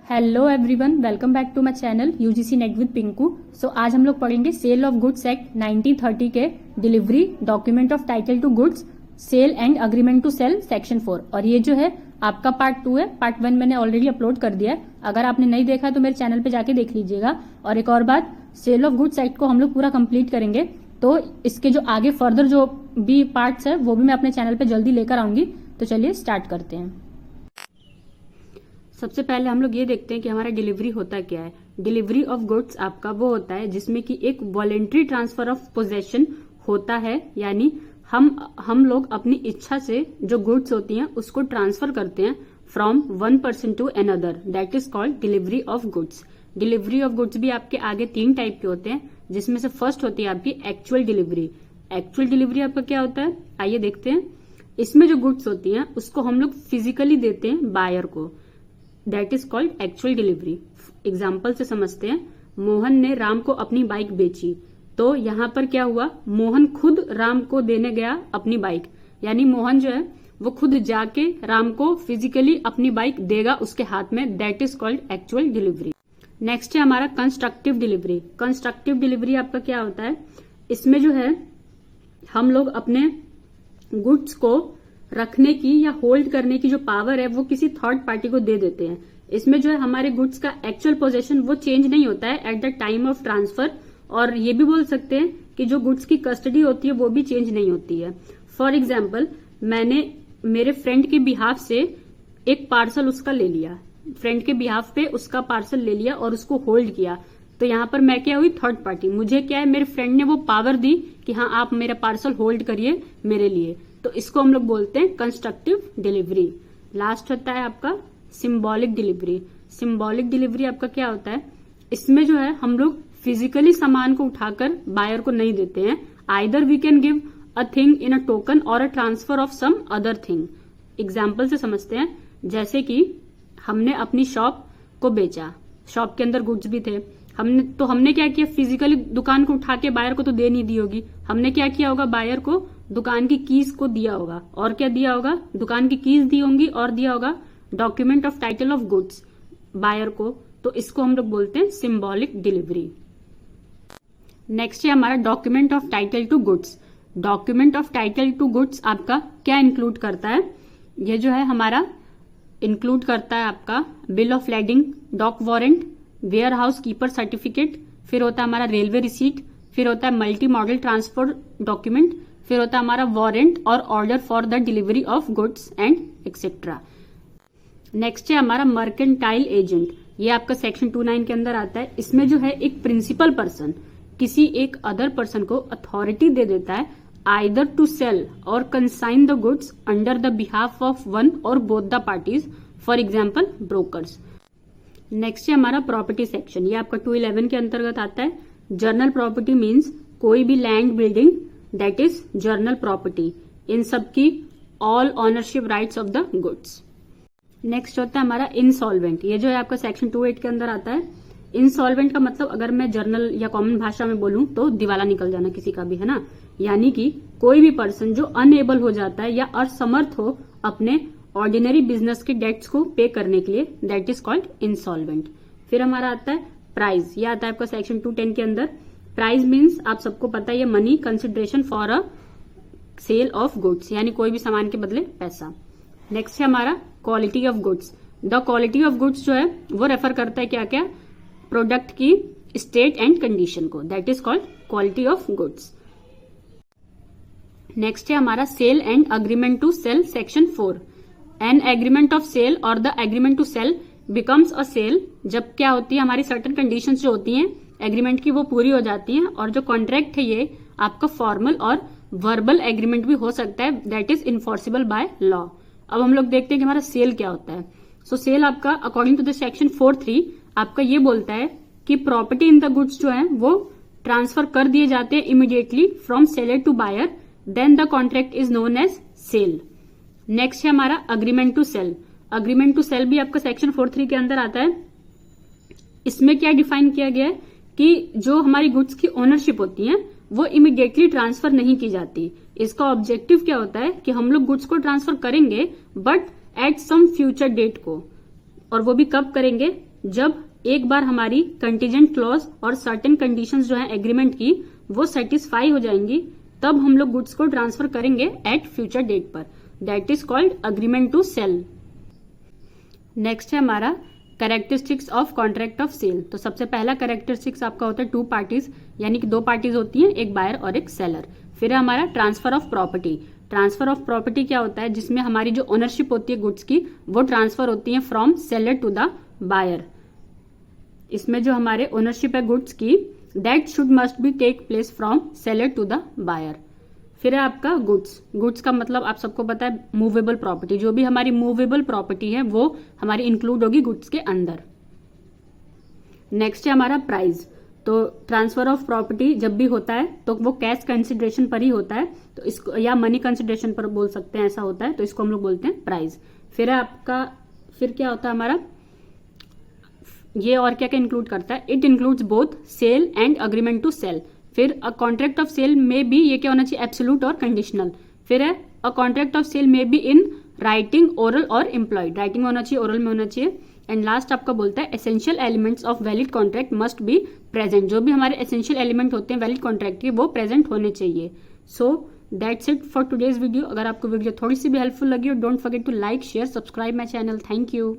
Hello everyone, welcome back to my channel UGC NET with Pinku. So आज हम लोग पढ़ेंगे सेल ऑफ गुड्स एक्ट 1930 के delivery, document of title to goods, sale and agreement to cell section 4। और ये जो है आपका पार्ट 2 है। पार्ट 1 मैंने ऑलरेडी अपलोड कर दिया है। अगर आपने नहीं देखा है तो मेरे चैनल पे जाके देख लीजिएगा। और एक और बात, सेल ऑफ गुड्स एक्ट को हम लोग पूरा कंप्लीट करेंगे, तो इसके जो आगे फर्दर जो भी पार्ट्स है वो भी मैं अपने चैनल पे जल्दी लेकर आऊंगी। तो चलिए स्टार्ट करते हैं। सबसे पहले हम लोग ये देखते हैं कि हमारा डिलीवरी होता क्या है। डिलीवरी ऑफ गुड्स आपका वो होता है जिसमें कि एक वॉलेंट्री ट्रांसफर ऑफ पोजेशन होता है, यानी हम लोग अपनी इच्छा से जो गुड्स होती हैं उसको ट्रांसफर करते हैं from one person to another, that is called delivery of goods. Delivery of goods भी आपके आगे 3 टाइप के होते हैं, जिसमें से फर्स्ट होती है आपकी एक्चुअल डिलीवरी। एक्चुअल डिलीवरी आपका क्या होता है, आइए देखते हैं। इसमें जो गुड्स होती हैं उसको हम लोग फिजिकली देते हैं बायर को, that is called actual delivery. Example से समझते हैं। मोहन ने राम को अपनी बाइक बेची, तो यहाँ पर क्या हुआ, मोहन खुद राम को देने गया अपनी बाइक, यानी मोहन जो है वो खुद जाके राम को फिजिकली अपनी बाइक देगा उसके हाथ में, that is called actual delivery. Next है हमारा कंस्ट्रक्टिव डिलीवरी। कंस्ट्रक्टिव डिलीवरी आपका क्या होता है, इसमें जो है हम लोग अपने गुड्स को रखने की या होल्ड करने की जो पावर है वो किसी थर्ड पार्टी को दे देते हैं। इसमें जो है हमारे गुड्स का एक्चुअल पोजेशन वो चेंज नहीं होता है at the time of transfer, और ये भी बोल सकते हैं कि जो गुड्स की कस्टडी होती है वो भी चेंज नहीं होती है। फॉर एग्जाम्पल, मैंने मेरे फ्रेंड के बिहाफ से एक पार्सल उसका ले लिया, फ्रेंड के बिहाफ पे उसका पार्सल ले लिया और उसको होल्ड किया, तो यहाँ पर मैं क्या हुई, थर्ड पार्टी। मुझे क्या है, मेरे फ्रेंड ने वो पावर दी कि हाँ आप मेरा पार्सल होल्ड करिए मेरे लिए, तो इसको हम लोग बोलते हैं कंस्ट्रक्टिव डिलीवरी। लास्ट होता है आपका सिंबॉलिक डिलीवरी। सिंबॉलिक डिलीवरी आपका क्या होता है, इसमें जो है हम लोग फिजिकली सामान को उठाकर बायर को नहीं देते हैं। Either we can give a thing in a token और a transfer of some other thing. Example से समझते हैं, जैसे कि हमने अपनी शॉप को बेचा, शॉप के अंदर गुड्स भी थे, हमने क्या किया, फिजिकली दुकान को उठा के बायर को तो दे नहीं दी होगी, हमने क्या किया होगा, बायर को दुकान की कीज को दिया होगा। और क्या दिया होगा, दुकान की कीज दी होंगी और दिया होगा document of title of goods buyer को, तो इसको हम लोग बोलते हैं सिंबॉलिक डिलीवरी। नेक्स्ट है हमारा document of title to goods. Document of title to goods आपका क्या इंक्लूड करता है, ये जो है हमारा इंक्लूड करता है आपका bill of lading, dock warrant, warehouse keeper certificate, फिर होता है हमारा रेलवे रिसीट, फिर होता है मल्टी मॉडल ट्रांसपोर्ट डॉक्यूमेंट, फिर होता है हमारा वारंट और order for the delivery of goods and etcetera. Next है हमारा मर्केंटाइल एजेंट। ये आपका सेक्शन 29 के अंदर आता है। इसमें जो है एक प्रिंसिपल पर्सन किसी एक अदर पर्सन को अथॉरिटी दे देता है आइदर टू सेल और consign the goods under the behalf of one और both the parties, for example brokers. Next है हमारा प्रॉपर्टी सेक्शन। ये आपका 211 के अंतर्गत आता है। जर्नल प्रॉपर्टी मीन्स कोई भी land building, that is general property, इन सब की all ownership rights of the goods. Next होता है हमारा इंसॉल्वेंट। ये जो है आपका सेक्शन 28 के अंदर आता है। इंसॉल्वेंट का मतलब अगर मैं जर्नल या कॉमन भाषा में बोलूं तो दिवाला निकल जाना किसी का भी, है ना, यानी कि कोई भी पर्सन जो अनएबल हो जाता है या असमर्थ हो अपने ऑर्डिनरी बिजनेस के डेट्स को पे करने के लिए, दैट इज कॉल्ड इंसॉल्वेंट। फिर हमारा आता है प्राइस। ये आता है आपका सेक्शन 210 के अंदर। प्राइस मीन्स आप सबको पता है ये money consideration for a sale of goods, यानी कोई भी सामान के बदले पैसा। नेक्स्ट है हमारा quality of goods. The quality of goods जो है वो रेफर करता है क्या क्या, प्रोडक्ट की स्टेट एंड कंडीशन को, that is called quality of goods. Next है हमारा sale and agreement to cell section 4। An agreement of sale और the agreement to sell becomes a sale जब क्या होती है, हमारी सर्टन कंडीशंस जो होती हैं एग्रीमेंट की वो पूरी हो जाती हैं, और जो कॉन्ट्रैक्ट है ये आपका फॉर्मल और वर्बल एग्रीमेंट भी हो सकता है, that is enforceable by law. अब हम लोग देखते हैं कि हमारा सेल क्या होता है। सो सेल आपका अकॉर्डिंग टू द सेक्शन 4(3) आपका ये बोलता है कि प्रॉपर्टी इन द गुड्स जो है वो ट्रांसफर कर दिए जाते हैं immediately from seller to buyer, then the contract is known as sale. Next है हमारा agreement to sale. Agreement to sale भी आपका सेक्शन 4(3) के अंदर आता है। इसमें क्या डिफाइन किया गया है कि जो हमारी गुड्स की ओनरशिप होती है वो इमीडिएटली ट्रांसफर नहीं की जाती। इसका ऑब्जेक्टिव क्या होता है कि हम लोग गुड्स को ट्रांसफर करेंगे but at some future date को, और वो भी कब करेंगे, जब एक बार हमारी कंटीजेंट क्लॉज और सर्टेन कंडीशंस जो है एग्रीमेंट की वो सेटिस्फाई हो जाएंगी, तब हम लोग गुड्स को ट्रांसफर करेंगे एट फ्यूचर डेट पर। That is called agreement to sale. Next है हमारा characteristics of contract of sale. तो सबसे पहला कैरेक्टरिस्टिक्स आपका होता है टू पार्टीज, यानी कि दो पार्टीज होती हैं, एक बायर और एक सेलर। फिर है हमारा transfer of property. Transfer of property क्या होता है, जिसमें हमारी जो ओनरशिप होती है गुड्स की वो ट्रांसफर होती है from seller to the buyer. इसमें जो हमारे ओनरशिप है गुड्स की that should must be take place from seller to the buyer. फिर है आपका गुड्स। गुड्स का मतलब आप सबको पता है मूवेबल प्रॉपर्टी। जो भी हमारी मूवेबल प्रॉपर्टी है वो हमारी इंक्लूड होगी गुड्स के अंदर। नेक्स्ट है हमारा प्राइस। तो ट्रांसफर ऑफ प्रॉपर्टी जब भी होता है तो वो कैश कंसिडरेशन पर ही होता है, तो इसको या मनी कंसिडरेशन पर बोल सकते हैं, ऐसा होता है, तो इसको हम लोग बोलते हैं प्राइस। फिर है आपका, फिर क्या होता है हमारा, ये और क्या क्या इंक्लूड करता है, it includes both sale and agreement to sale. फिर अ कॉन्ट्रैक्ट ऑफ सेल में भी ये क्या होना चाहिए, एब्सोल्यूट और कंडीशनल। फिर है अ कॉन्ट्रैक्ट ऑफ सेल में बी इन राइटिंग, ओरल और एम्प्लॉयड। राइटिंग में होना चाहिए, ओरल में होना चाहिए। एंड लास्ट आपका बोलता है essential elements of valid contract must be present. जो भी हमारे एसेंशियल एलिमेंट होते हैं वैलिड कॉन्ट्रैक्ट के वो प्रेजेंट होने चाहिए। So that's it for today's video. अगर आपको वीडियो थोड़ी सी भी हेल्पफुल लगी हो, don't forget to like, share, subscribe my channel. Thank you.